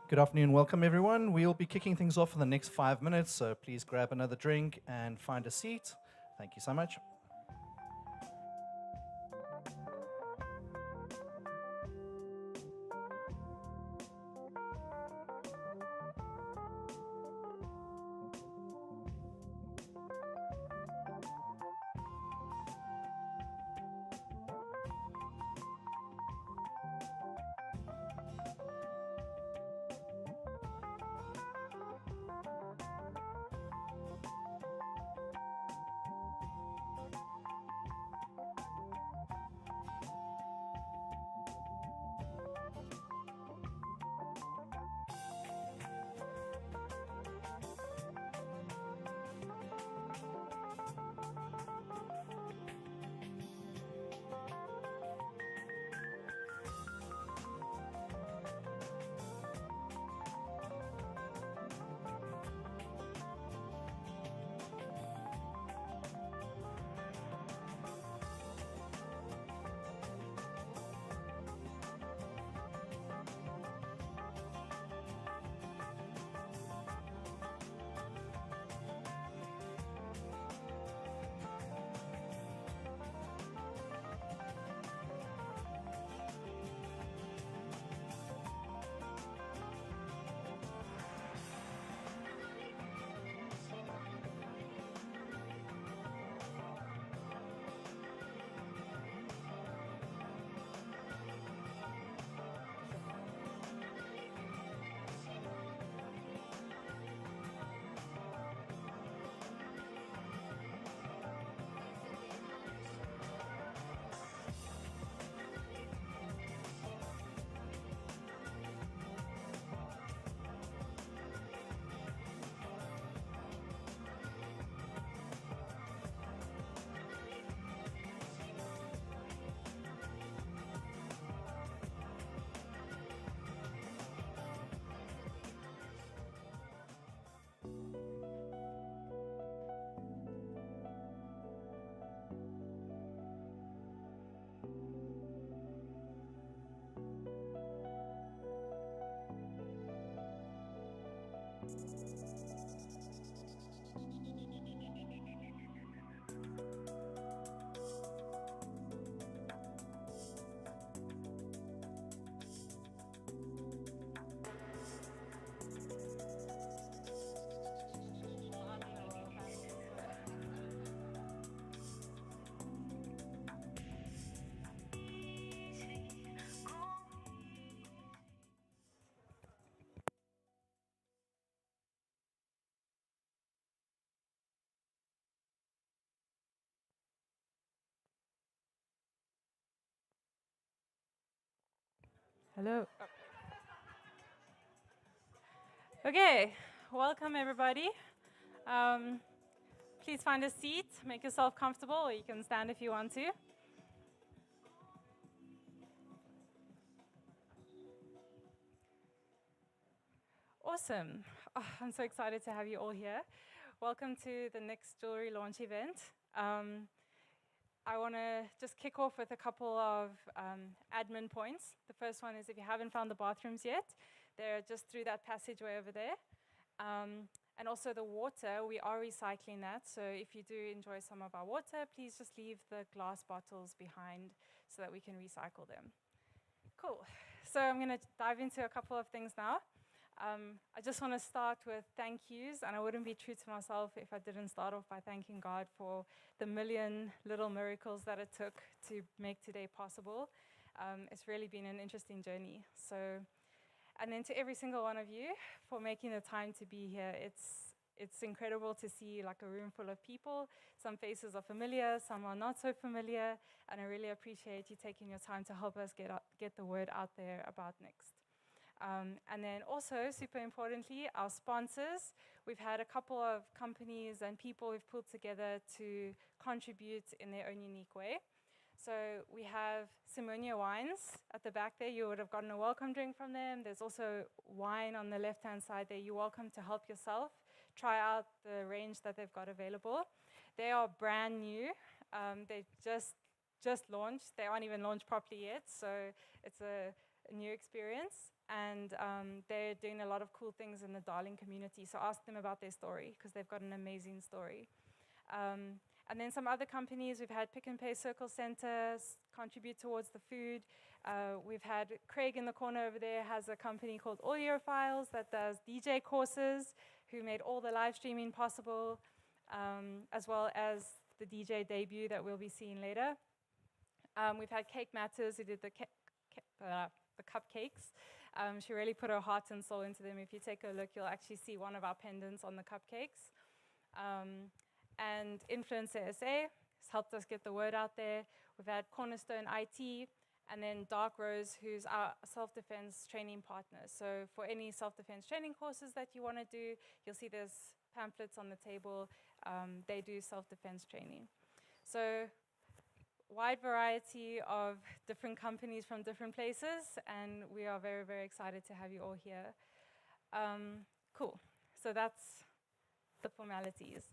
Good afternoon, welcome everyone. We'll be kicking things off in the next 5 minutes, so please grab another drink and find a seat. Thank you so much. Hello. Okay, welcome everybody. Please find a seat, make yourself comfortable, or you can stand if you want to. Awesome. Oh, I'm so excited to have you all here. Welcome to the Nixed Jewellery launch event. I want to just kick off with a couple of admin points. The first one is if you haven't found the bathrooms yet, they're just through that passageway over there. And also the water, we are recycling that. So if you do enjoy some of our water, please just leave the glass bottles behind so that we can recycle them. Cool. So I'm going to dive into a couple of things now. I just want to start with thank yous, and I wouldn't be true to myself if I didn't start off by thanking God for the million little miracles that it took to make today possible. It's really been an interesting journey. And then to every single one of you for making the time to be here. It's incredible to see like a room full of people. Some faces are familiar, some are not so familiar, and I really appreciate you taking your time to help us get the word out there about Nixed. And then also, super importantly, our sponsors. We've had a couple of companies and people we've pulled together to contribute in their own unique way. So we have Simonia Wines at the back there. You would have gotten a welcome drink from them. There's also wine on the left-hand side there. You're welcome to help yourself. Try out the range that they've got available. They are brand new. They just launched. They aren't even launched properly yet, so it's a new experience. and they're doing a lot of cool things in the Darling community. So ask them about their story, because they've got an amazing story. And then some other companies, we've had Pick and Pay Circle Centers contribute towards the food. We've had Craig in the corner over there has a company called Audiophiles that does DJ courses, who made all the live streaming possible, as well as the DJ debut that we'll be seeing later. We've had Cake Matters, who did the cupcakes. She really put her heart and soul into them. If you take a look, you'll actually see one of our pendants on the cupcakes. And Influencer SA has helped us get the word out there. We've had Cornerstone IT, and then Dark Rose, who's our self-defense training partner. So for any self-defense training courses that you want to do, you'll see there's pamphlets on the table. They do self-defense training. So wide variety of different companies from different places, and we are very, very excited to have you all here. Cool. So that's the formalities.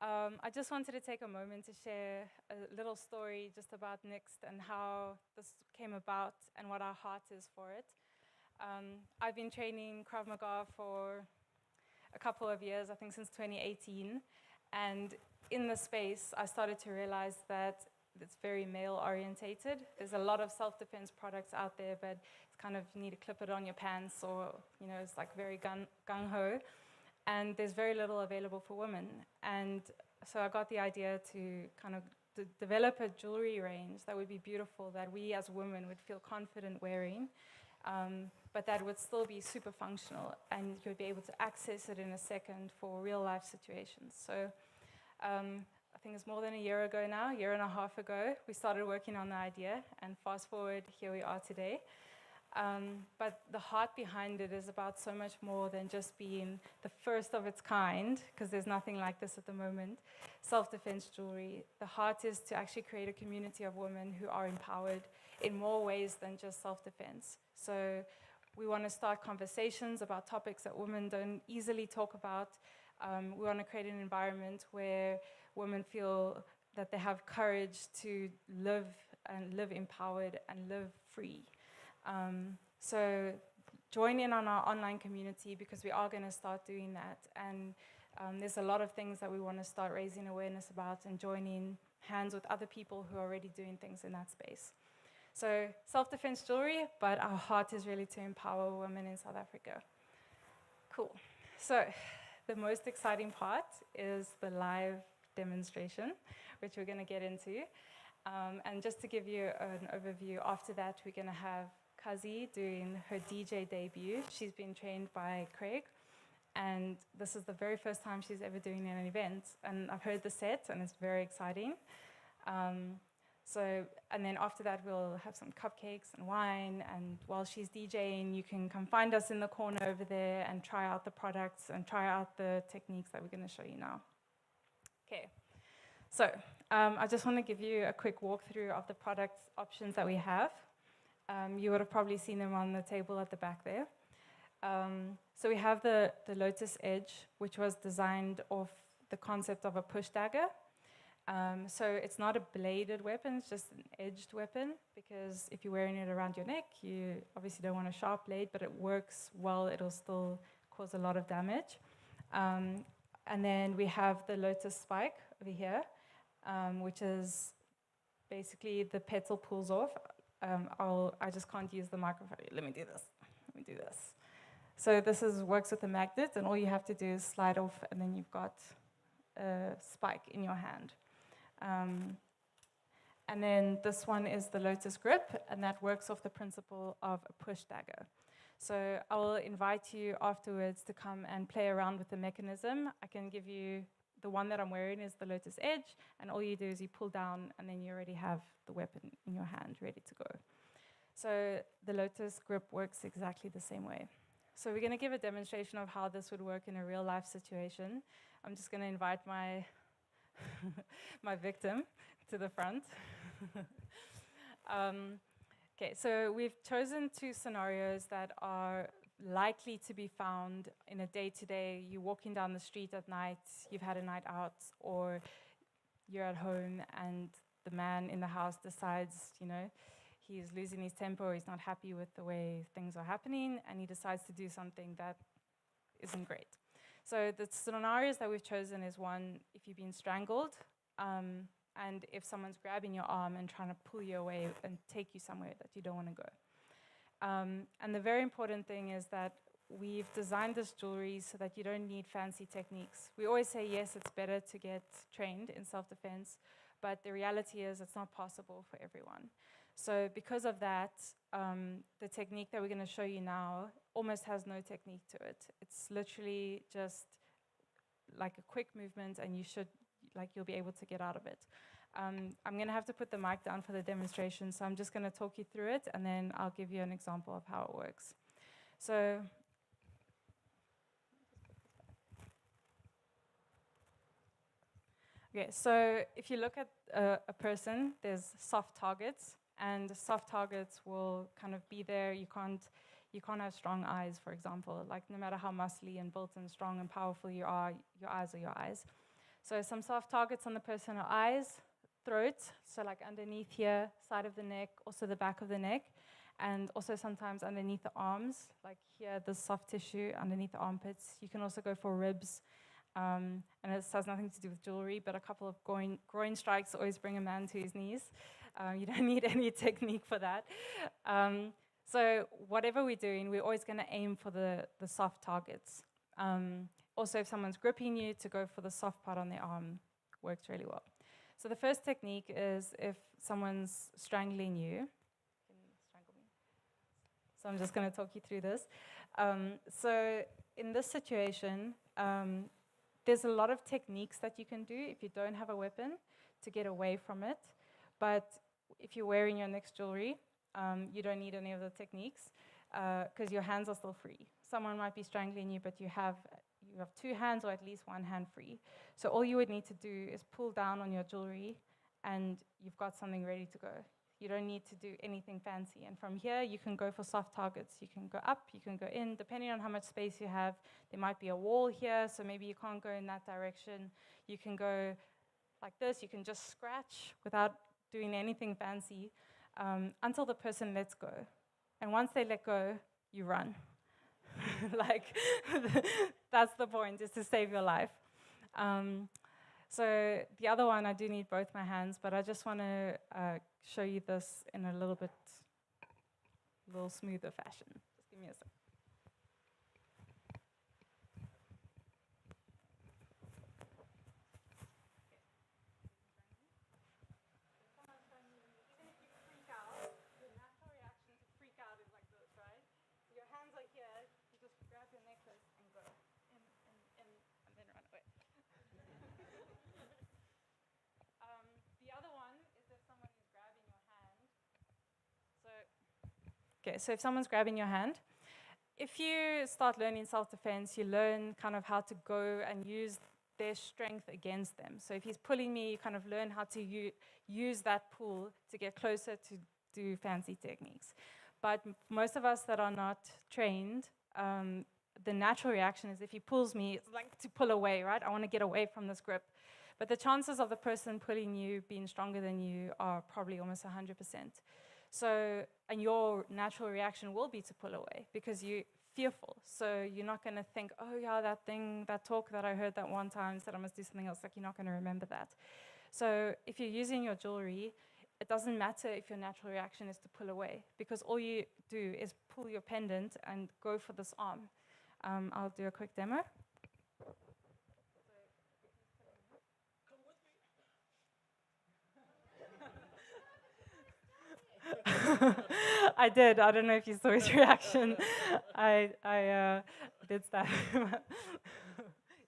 I just wanted to take a moment to share a little story just about Nixed and how this came about and what our heart is for it. I've been training Krav Maga for a couple of years, I think since 2018. And in the space, I started to realize that it's very male-orientated. There's a lot of self-defense products out there, but it's kind of, you need to clip it on your pants, or, you know, it's like very gung-ho. And there's very little available for women. And so I got the idea to kind of develop a jewelry range that would be beautiful, that we as women would feel confident wearing, but that would still be super functional, and you would be able to access it in a second for real-life situations. So I think it's more than a year ago now, a year and a half ago, we started working on the idea, and fast forward, here we are today. But the heart behind it is about so much more than just being the first of its kind, because there's nothing like this at the moment, self-defense jewelry. The heart is to actually create a community of women who are empowered in more ways than just self-defense. So we want to start conversations about topics that women don't easily talk about. We want to create an environment where women feel that they have courage to live empowered and live free. So join in on our online community, because we are going to start doing that. And there's a lot of things that we want to start raising awareness about and joining hands with other people who are already doing things in that space. So self-defense jewelry, but our heart is really to empower women in South Africa. Cool. So the most exciting part is the live demonstration, which we're going to get into. And just to give you an overview, after that, we're going to have Kazi doing her DJ debut. She's been trained by Craig, and this is the very first time she's ever doing an event. And I've heard the set, and it's very exciting. And then after that, we'll have some cupcakes and wine. And while she's DJing, you can come find us in the corner over there and try out the products and try out the techniques that we're going to show you now. Okay. So I just want to give you a quick walkthrough of the product options that we have. You would have probably seen them on the table at the back there. So we have the Lotus Edge, which was designed off the concept of a push dagger. So it's not a bladed weapon, it's just an edged weapon, because if you're wearing it around your neck, you obviously don't want a sharp blade, but it works well, it'll still cause a lot of damage. And then we have the Lotus Spike over here, which is basically the petal pulls off. I just can't use the microphone. Let me do this. So this works with a magnet, and all you have to do is slide off, and then you've got a spike in your hand. And then this one is the Lotus Grip, and that works off the principle of a push dagger. So I will invite you afterwards to come and play around with the mechanism. I can give you, the one that I'm wearing is the Lotus Edge, and all you do is you pull down, and then you already have the weapon in your hand ready to go. So the Lotus Grip works exactly the same way. So we're going to give a demonstration of how this would work in a real-life situation. I'm just going to invite my my victim to the front. Okay, so we've chosen two scenarios that are likely to be found in a day-to-day. You're walking down the street at night, you've had a night out, or you're at home and the man in the house decides, he's losing his temper, or he's not happy with the way things are happening, and he decides to do something that isn't great. So the scenarios that we've chosen is one, if you've been strangled, and if someone's grabbing your arm and trying to pull you away and take you somewhere that you don't want to go. And the very important thing is that we've designed this jewelry so that you don't need fancy techniques. We always say, yes, it's better to get trained in self-defense, but the reality is it's not possible for everyone. So because of that, the technique that we're going to show you now almost has no technique to it. It's literally just like a quick movement, and you'll be able to get out of it. I'm going to have to put the mic down for the demonstration, so I'm just going to talk you through it, and then I'll give you an example of how it works. So okay, so if you look at a person, there's soft targets, and soft targets will kind of be there. You can't have strong eyes, for example. Like, no matter how muscly and built and strong and powerful you are, your eyes are your eyes. So some soft targets on the person are eyes, throat, so like underneath here, side of the neck, also the back of the neck, and also sometimes underneath the arms, like here, the soft tissue underneath the armpits. You can also go for ribs, and this has nothing to do with jewelry, but a couple of groin strikes always bring a man to his knees. You don't need any technique for that. So whatever we're doing, we're always going to aim for the soft targets. Also, if someone's gripping you, to go for the soft part on their arm works really well. So the first technique is if someone's strangling you. Can you strangle me? So I'm just going to talk you through this. So in this situation, there's a lot of techniques that you can do if you don't have a weapon to get away from it. But if you're wearing your Nixed jewelry, you don't need any of the techniques because your hands are still free. Someone might be strangling you, but you have two hands or at least one hand free. So all you would need to do is pull down on your jewelry and you've got something ready to go. You don't need to do anything fancy. And from here, you can go for soft targets. You can go up, you can go in, depending on how much space you have. There might be a wall here, so maybe you can't go in that direction. You can go like this. You can just scratch without doing anything fancy until the person lets go. And once they let go, you run. Like, that's the point, is to save your life. So the other one, I do need both my hands, but I just want to show you this in a little smoother fashion. Just give me a sec. Even if you freak out, the natural reaction to freak out is like this, right? So your hands are here, you just grab your necklace and go in, and then run away. The other one is if someone is grabbing your hand. So if someone's grabbing your hand, if you start learning self-defense, you learn kind of how to go and use their strength against them. So if he's pulling me, you kind of learn how to use that pull to get closer to do fancy techniques. But most of us that are not trained, the natural reaction is if he pulls me, it's like to pull away, right? I want to get away from this grip. But the chances of the person pulling you being stronger than you are probably almost 100%. So, and your natural reaction will be to pull away because you're fearful. So you're not going to think, oh yeah, that talk that I heard that one time said I must do something else. Like, you're not going to remember that. So if you're using your jewelry, it doesn't matter if your natural reaction is to pull away, because all you do is pull your pendant and go for this arm. I'll do a quick demo. I did. I don't know if you saw his reaction. I did stab him.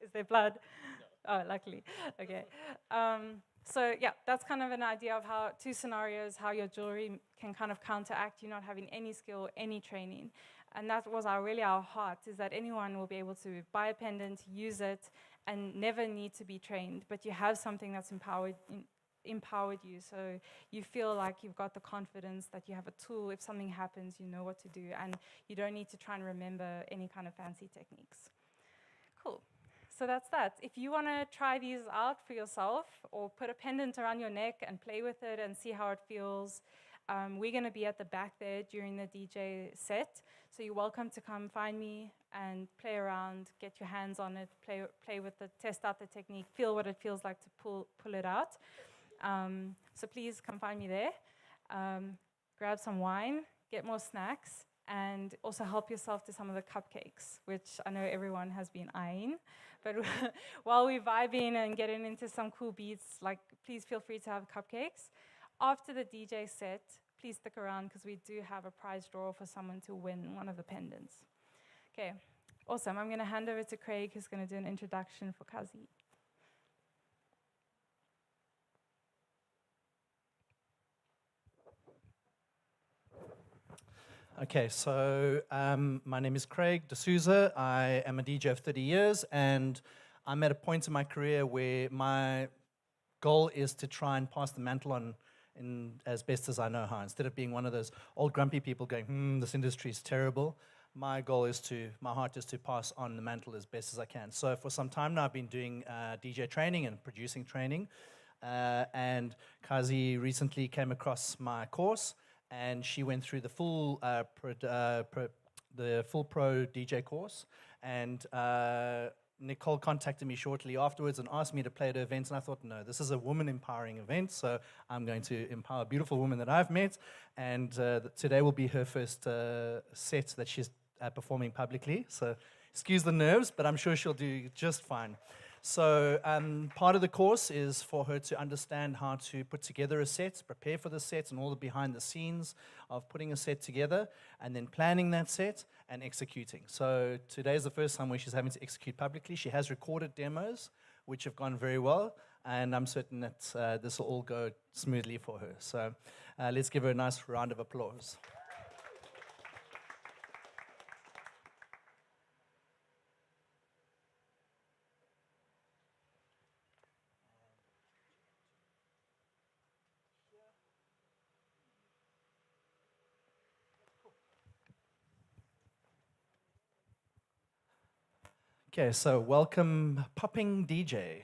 Is there blood? No. Oh, luckily. Okay. So yeah, that's kind of an idea of how two scenarios, how your jewelry can kind of counteract you not having any skill, any training. And that was really our heart, is that anyone will be able to buy a pendant, use it, and never need to be trained. But you have something that's empowered you, so you feel like you've got the confidence that you have a tool. If something happens, you know what to do, and you don't need to try and remember any kind of fancy techniques. Cool. So that's that. If you want to try these out for yourself, or put a pendant around your neck and play with it and see how it feels, We're going to be at the back there during the DJ set, so you're welcome to come find me and play around, get your hands on it, play with it, test out the technique, feel what it feels like to pull it out. So please come find me there. Grab some wine, get more snacks, and also help yourself to some of the cupcakes, which I know everyone has been eyeing. But while we're vibing and getting into some cool beats, like, please feel free to have cupcakes. After the DJ set, please stick around because we do have a prize draw for someone to win one of the pendants. Okay, awesome. I'm going to hand over to Craig, who's going to do an introduction for Kazi. Okay, so my name is Craig D'Souza. I am a DJ of 30 years, and I'm at a point in my career where my goal is to try and pass the mantle on as best as I know how. Instead of being one of those old grumpy people going, this industry is terrible, my heart is to pass on the mantle as best as I can. So for some time now, I've been doing DJ training and producing training, and Kazi recently came across my course, and she went through the full pro DJ course, and Nicole contacted me shortly afterwards and asked me to play at her events, and I thought, no, this is a woman empowering event, so I'm going to empower a beautiful woman that I've met, and today will be her first set that she's performing publicly, so excuse the nerves, but I'm sure she'll do just fine. So part of the course is for her to understand how to put together a set, prepare for the set, and all the behind the scenes of putting a set together, and then planning that set and executing. So today is the first time where she's having to execute publicly. She has recorded demos, which have gone very well, and I'm certain that this will all go smoothly for her. So let's give her a nice round of applause. Okay, so welcome, Popping DJ.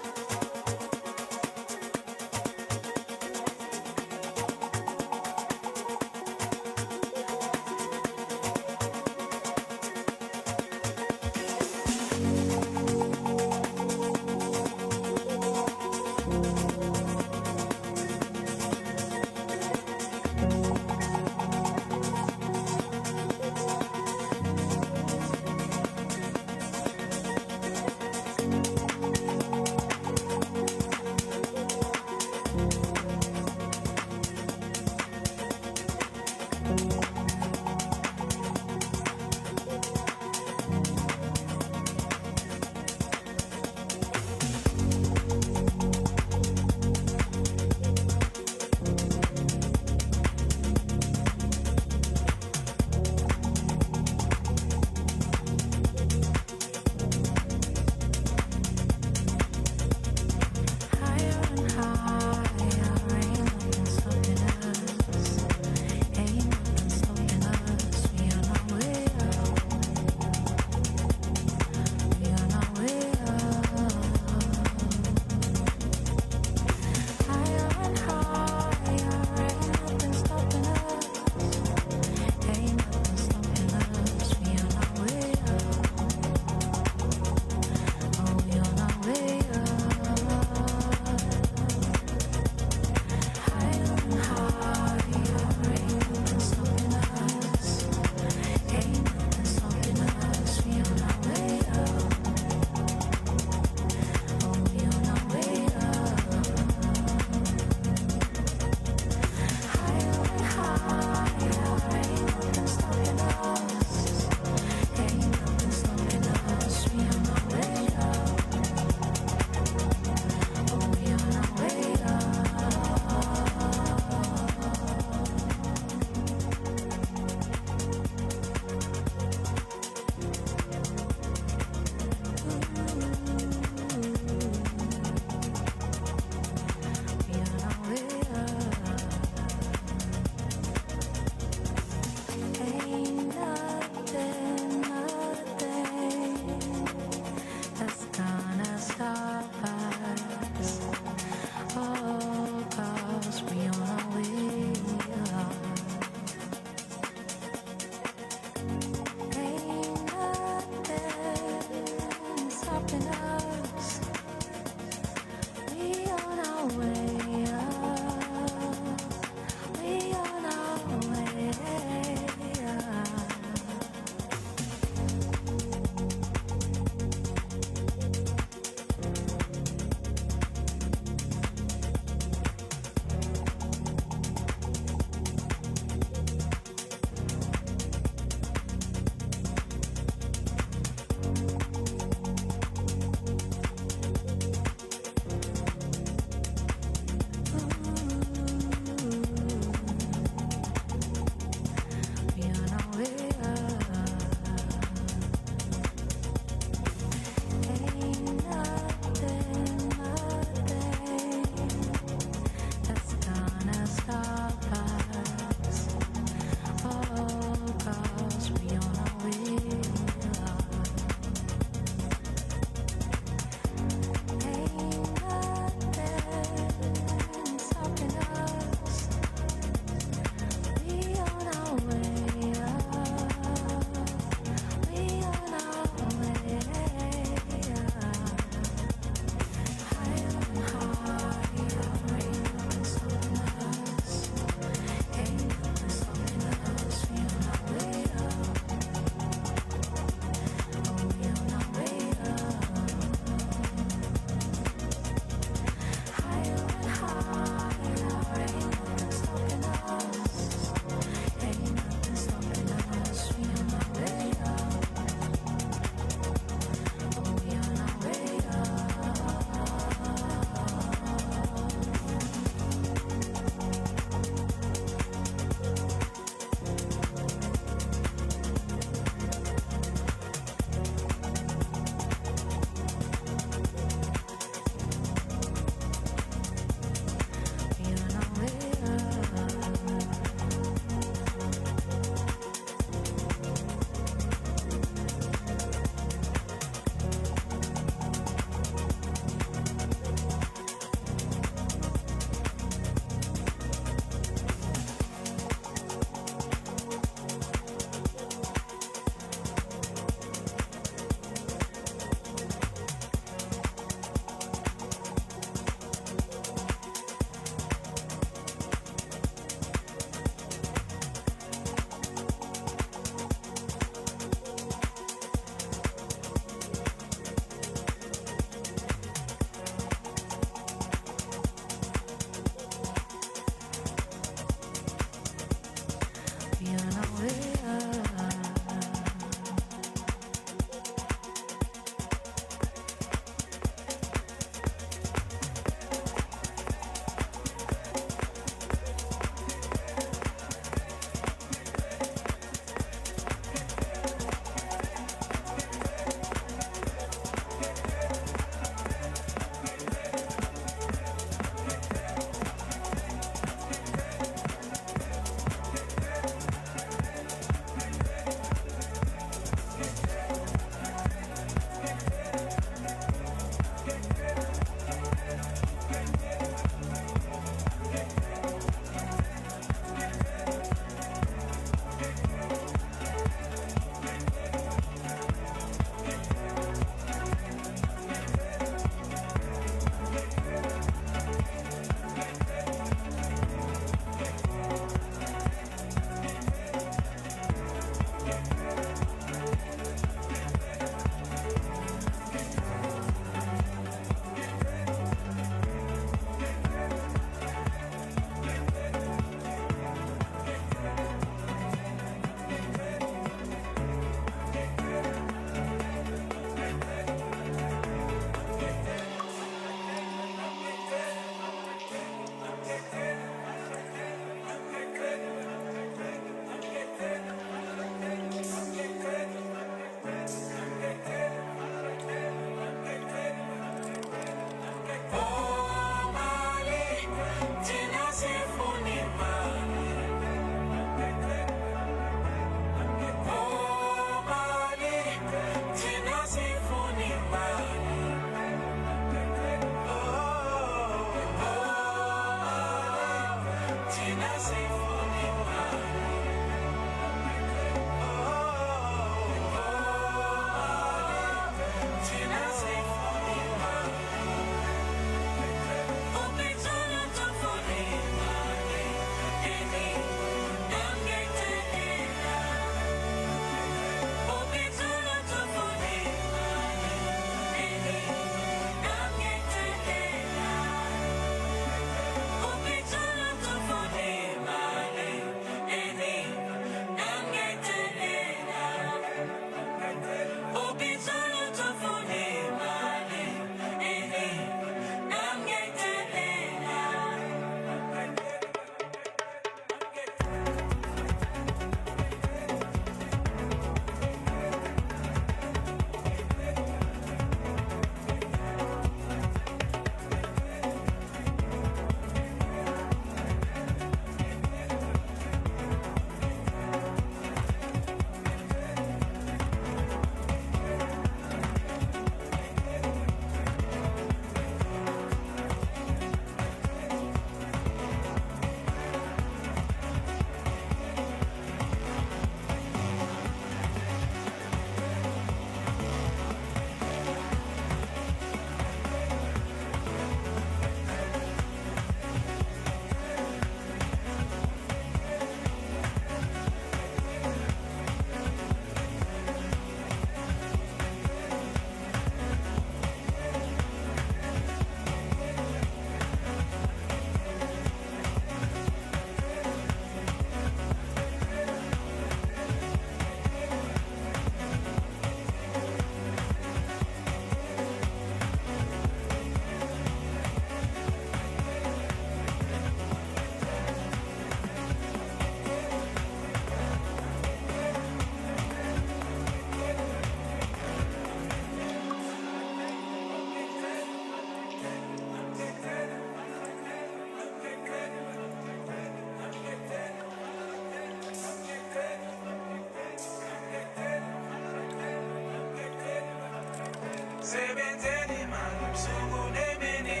Sebenzeni mani usuku nemini.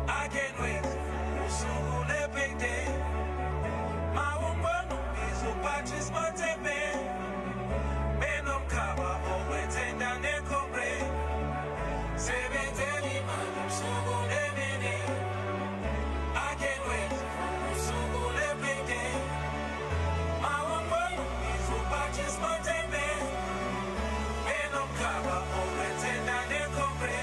I can't wait usuku lepete. Mawumbonu izopatris matebe. Benom kaba owetenda nekobre. Sebenzeni mani usuku nemini. I can't wait usuku lepete. Mawumbonu izopatris matebe. Benom kaba owetenda nekobre.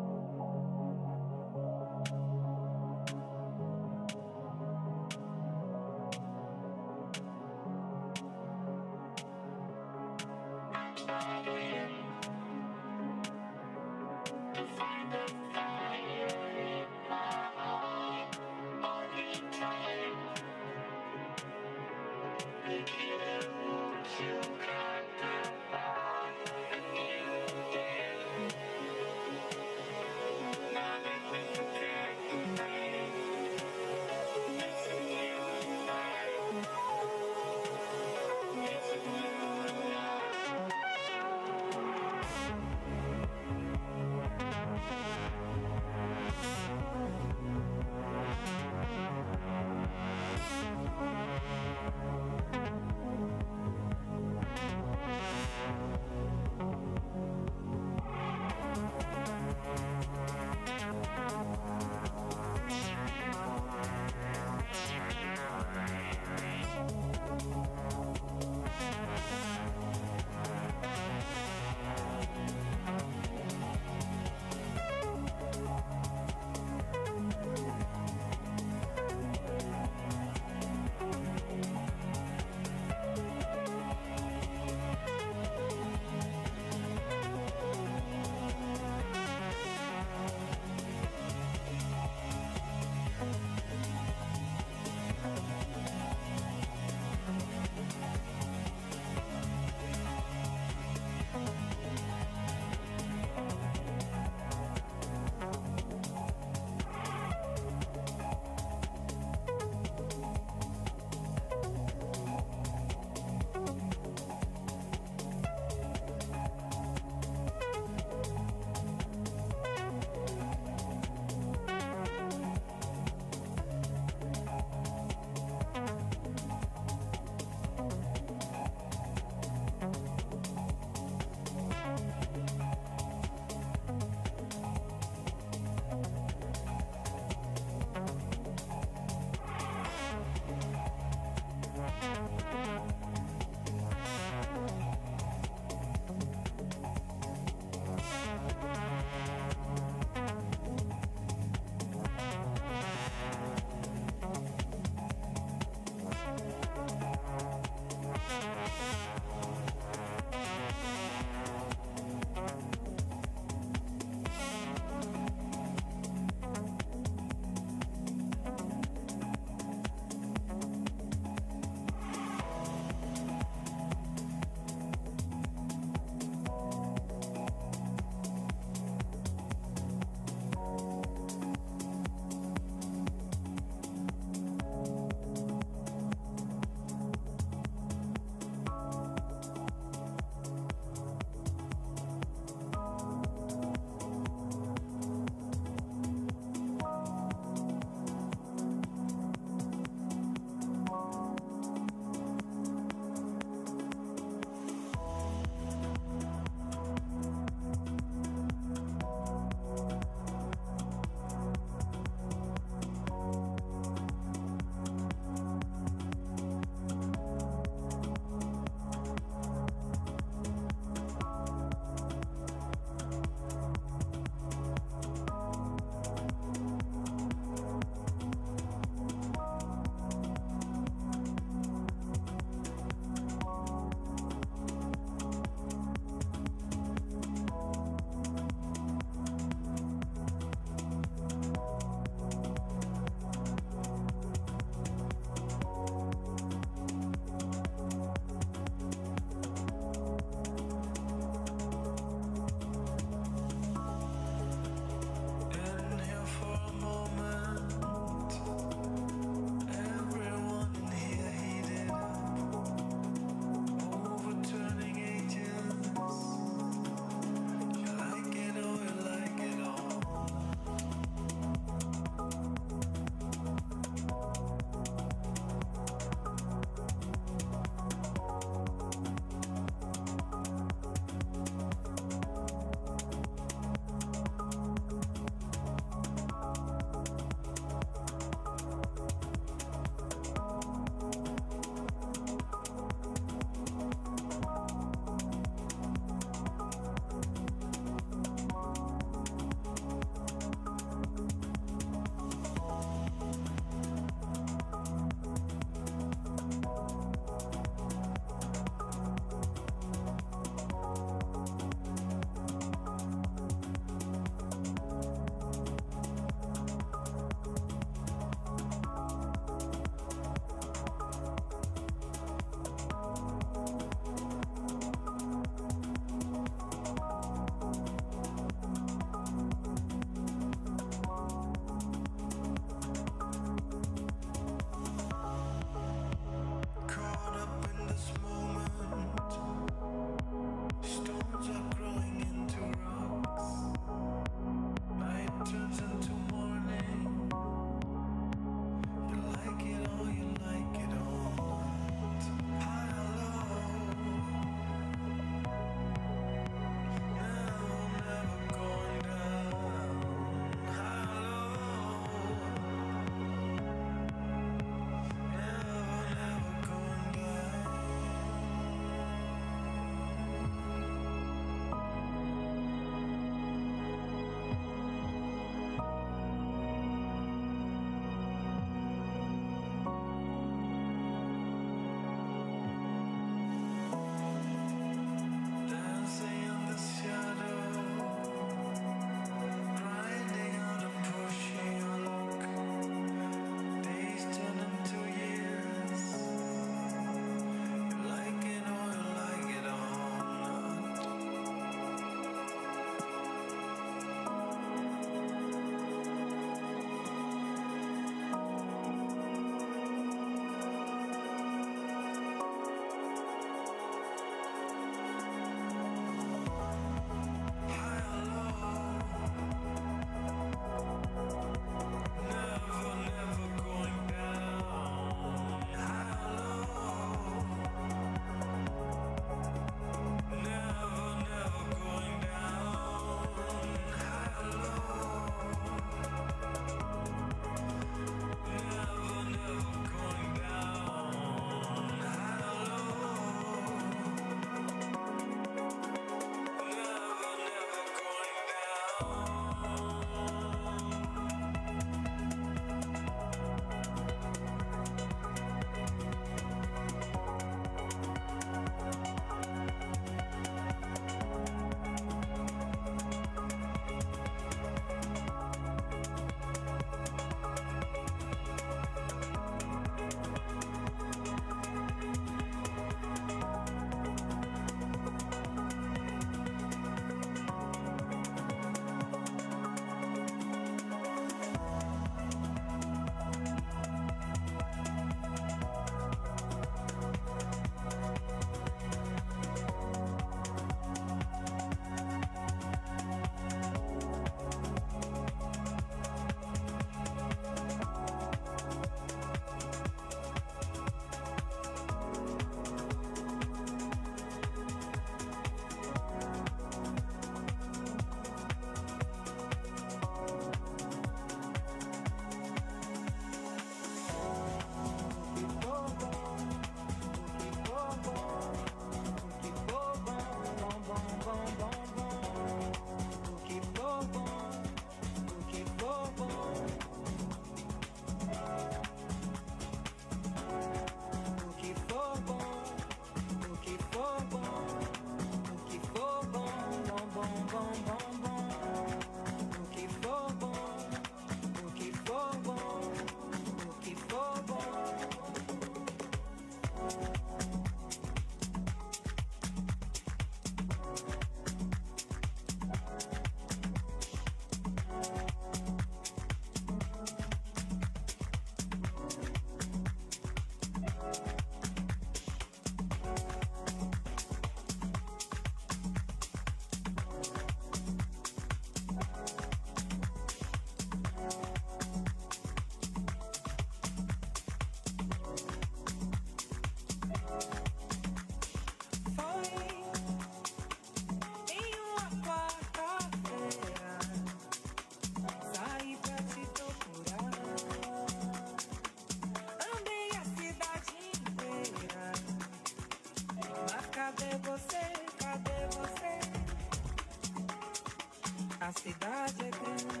A cidade é grande,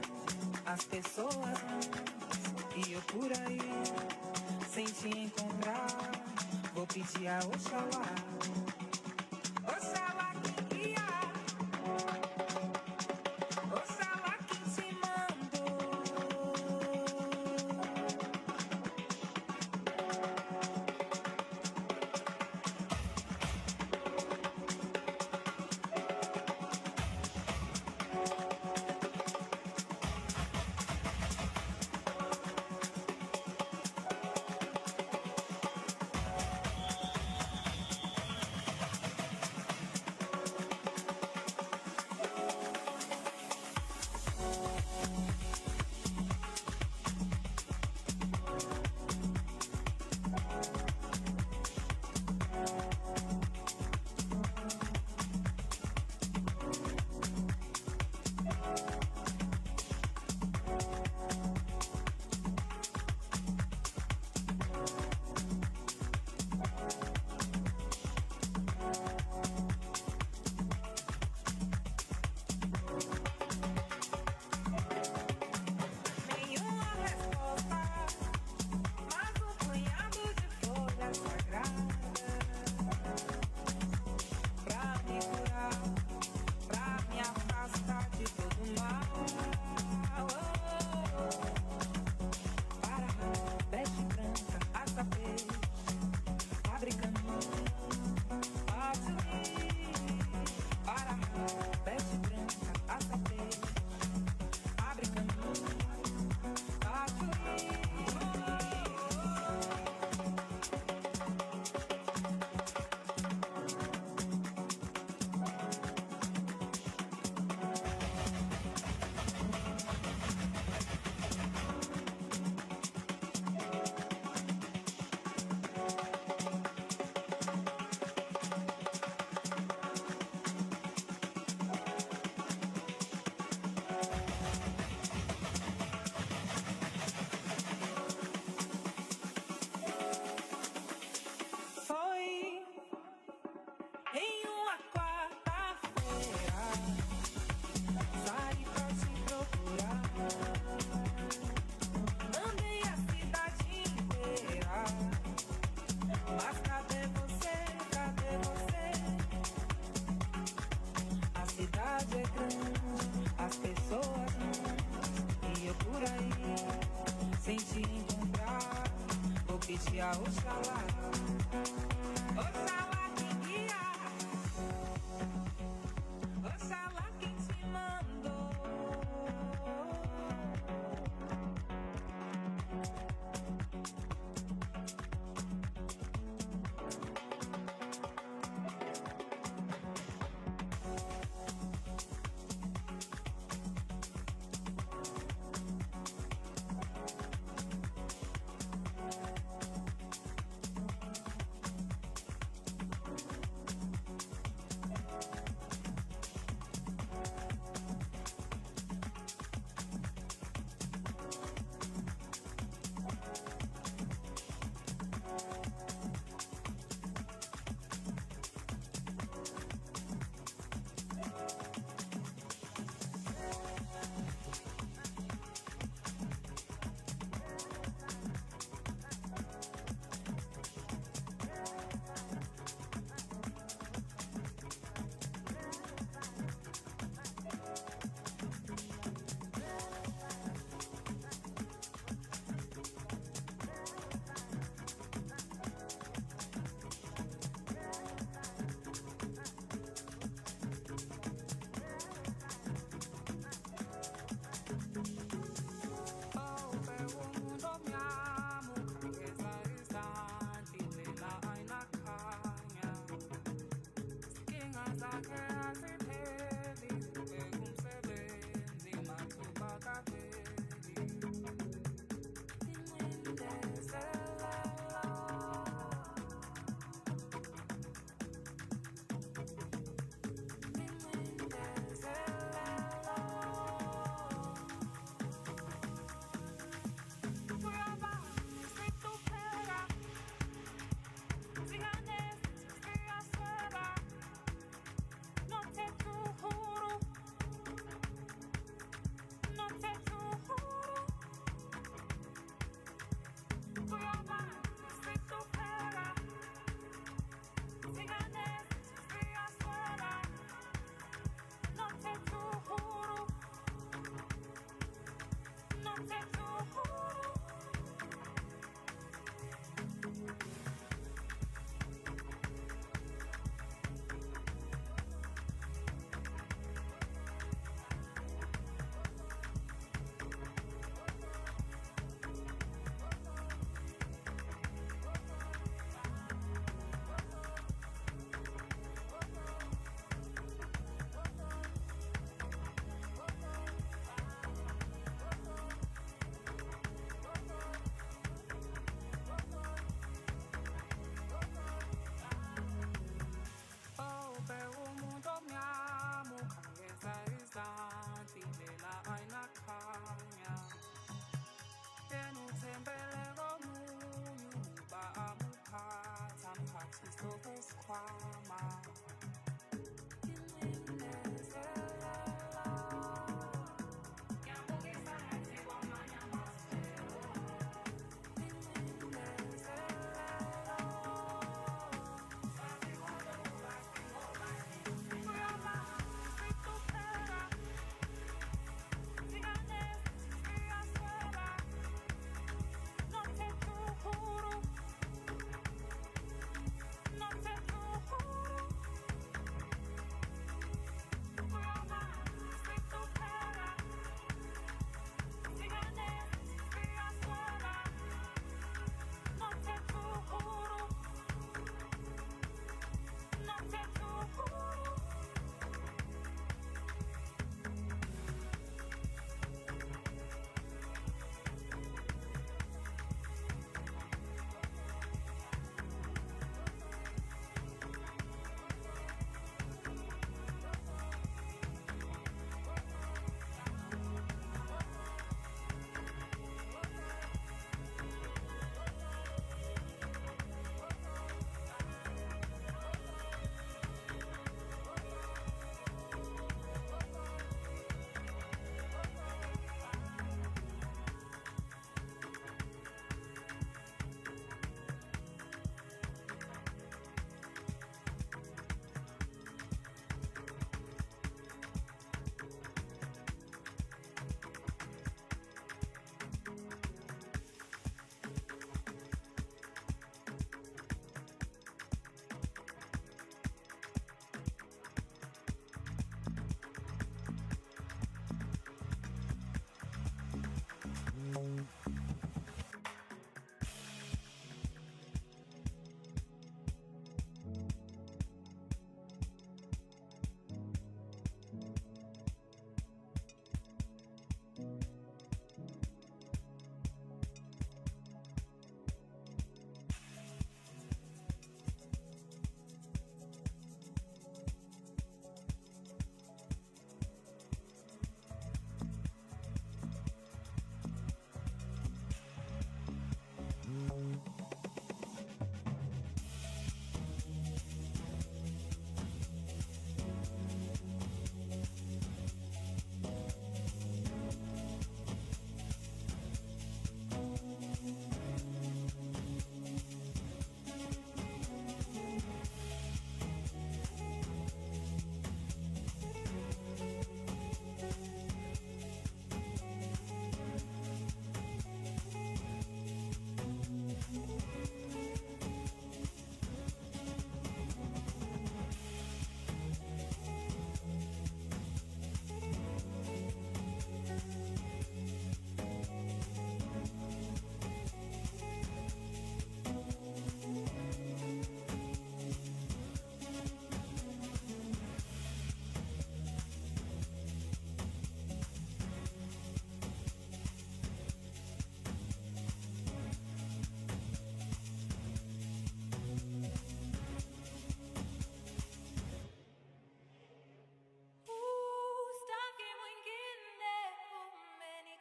as pessoas e eu por aí, sem te encontrar, vou pedir a Oxalá. Oxalá quem guia, Oxalá quem te mandou. Nenhuma resposta, mas um punhado de folhas sagradas pra me curar, pra me afastar de todo mal. Para a veste branca, a saber, abre caminho, pode ir. Para a veste branca, a saber, abre caminho, pode ir. Foi em uma quarta-feira, saí pra te procurar. Andei a cidade inteira, mas cadê você, cadê você? A cidade é grande, as pessoas não, e eu por aí, sem te encontrar, vou pedir a Oxalá. Oxalá quem guia, Oxalá quem te mandou.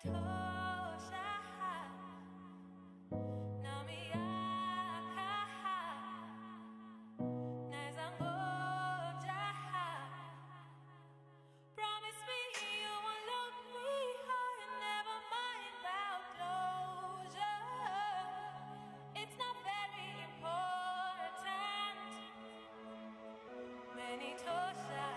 Promise me you won't look me high and never mind about closure. It's not very important. Many tosha.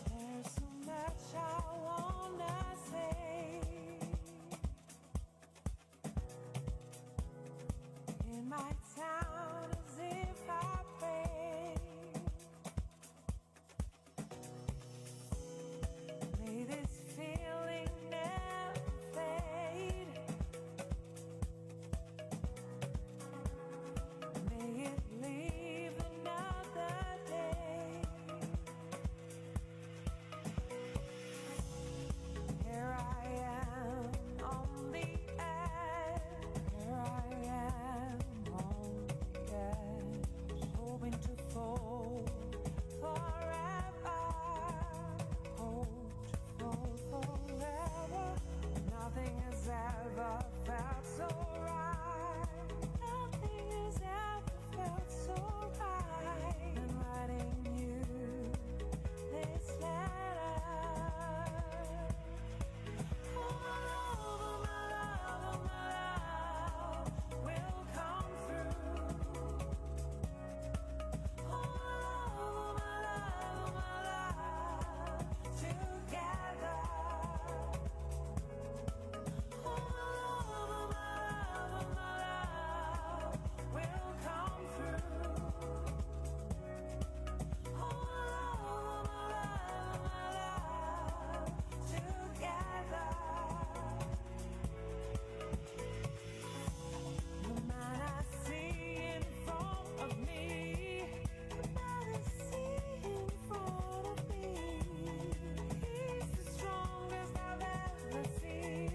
There's so much I wanna say. In my town, as if I pray. May this feeling never fade. May it leave another day. Here I am on the edge. Here I am on the edge, hoping to fall forever. Hope to fall forever. Nothing has ever felt so right. Nothing has ever felt so right. And writing you this letter. Oh, my love will come through. Oh, my love, together. Oh, my love will come through. Oh, my love, together. The man I see in front of me, the man I see in front of me, he's the strongest I've ever seen.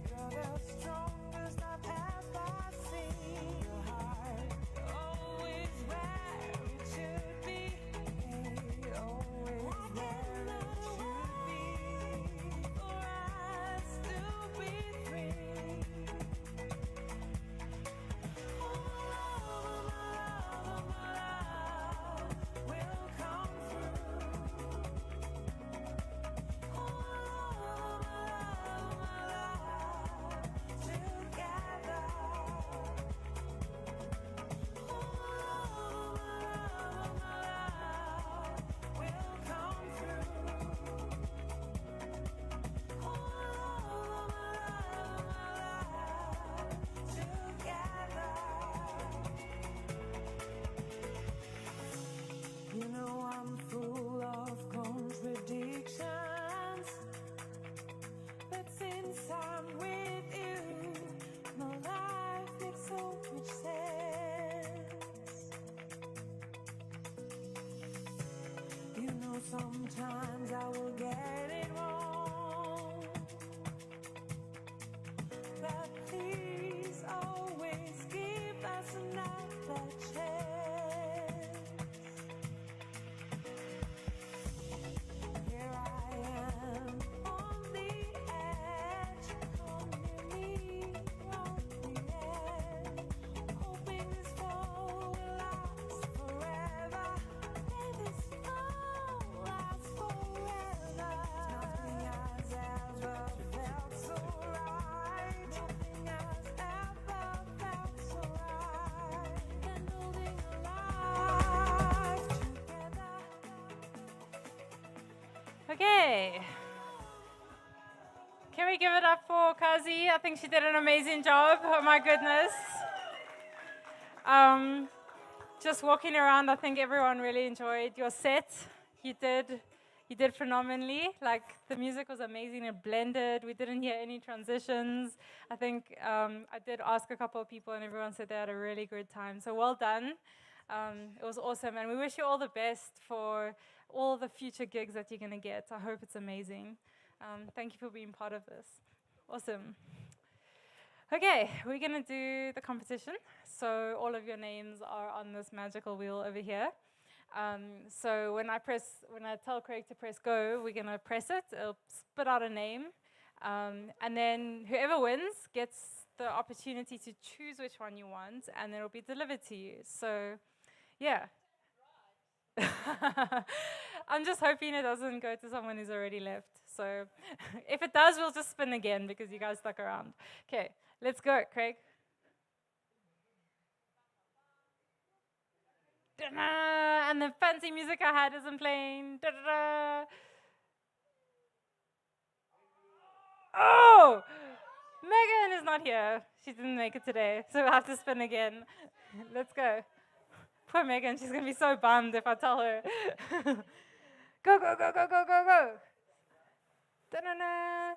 You're the strongest I've ever seen. Your heart always where it should be. Always where it should be. For us to be free. Oh, my love will come through. Oh, my love, together. Oh, my love will come through. Oh, my love, together. You know I'm full of contradictions, but since I'm with you, my life makes so much sense. You know sometimes I will get it wrong, but please always give us another chance. Here I am on the edge. Come near me on the edge, hoping this fall will last forever. May this fall Okay. Can we give it up for Kazi? I think she did an amazing job. Oh my goodness. Just walking around, I think everyone really enjoyed your set. You did phenomenally. Like the music was amazing. It blended. We didn't hear any transitions. I think I did ask a couple of people, and everyone said they had a really good time. So well done. It was awesome, and we wish you all the best for all the future gigs that you're gonna get. I hope it's amazing. Thank you for being part of this. Awesome. Okay, we're gonna do the competition. So all of your names are on this magical wheel over here. So when I tell Craig to press go, we're gonna press it. It'll spit out a name, and then whoever wins gets the opportunity to choose which one you want, and it'll be delivered to you. So, yeah. I'm just hoping it doesn't go to someone who's already left. So if it does, we'll just spin again because you guys stuck around. Okay, let's go, Craig. Da-da, and the fancy music I had isn't playing. Da-da-da. Oh! Megan is not here. She didn't make it today, so we'll have to spin again. Let's go. Poor Megan, she's going to be so bummed if I tell her. Go, go, go, go, go, go, go. Da-da-da.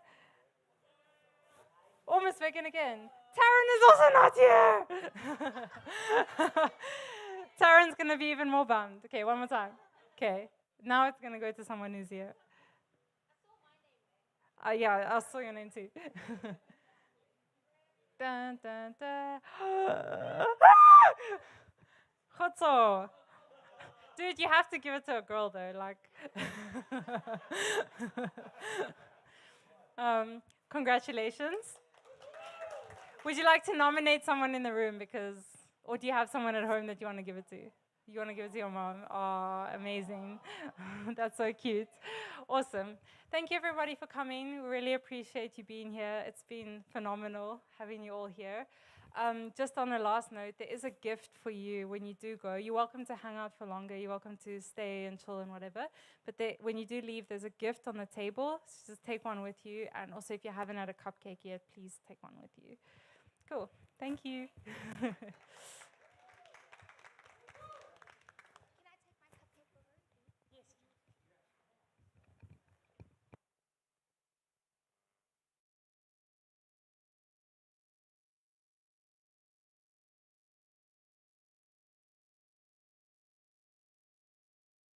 Almost Megan again. Taryn is also not here. Taryn's going to be even more bummed. Okay, one more time. Okay, now it's going to go to someone who's here. Yeah, I saw your name too. Dun, dun, dun. Khotso. Dude, you have to give it to a girl though, like. Congratulations. Would you like to nominate someone in the room or do you have someone at home that you want to give it to? You want to give it to your mom? Oh, amazing. That's so cute. Awesome. Thank you everybody for coming. We really appreciate you being here. It's been phenomenal having you all here. Just on a last note, there is a gift for you when you do go. You're welcome to hang out for longer. You're welcome to stay and chill and whatever. But when you do leave, there's a gift on the table. So just take one with you. And also, if you haven't had a cupcake yet, please take one with you. Cool. Thank you.